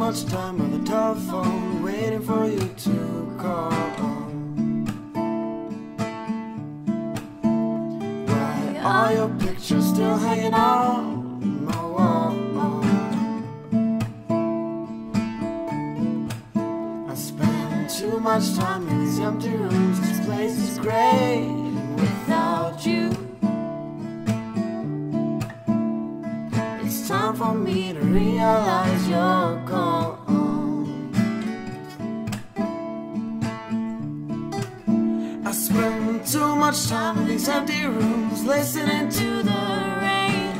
much time on the telephone, waiting for you to call. Why are your pictures still hanging on my wall? I spend too much time in these empty rooms. This place is great without you. It's time for me to realize you're gone. I spend too much time in these empty rooms, listening to the rain.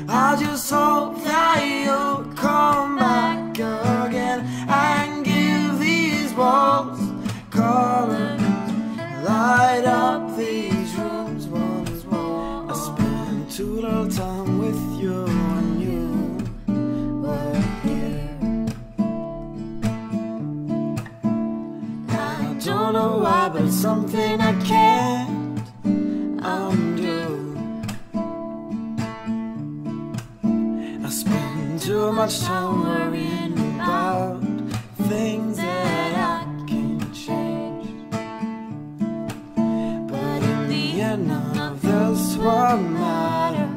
I just hope that you'll come back again and give these walls color, light up these rooms once more. I spend too little time with you when you were here. I don't know why, but it's something I can't undo. I spend too much time worrying about things that I can't change. But in the end, none of this will matter.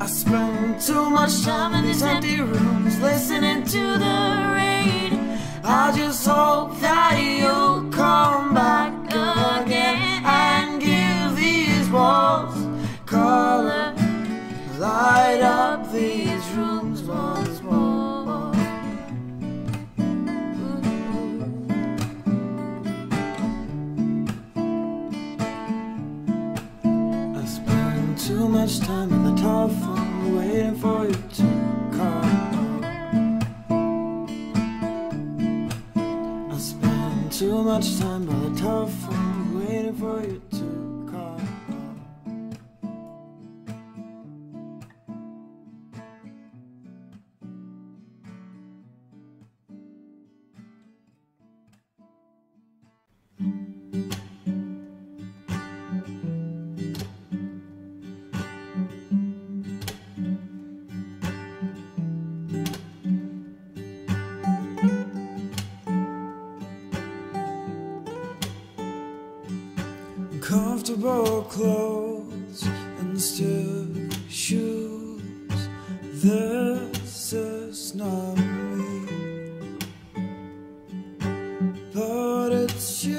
I spend too much time in these empty rooms, listening to the rain. I just hope that you'll come back again and give these walls color, light up these rooms once more. I spend too much time on the telephone, waiting for you to call. I spend too much time by the telephone, waiting for you to call. Comfortable clothes and stiff shoes. This is not me, but it's you.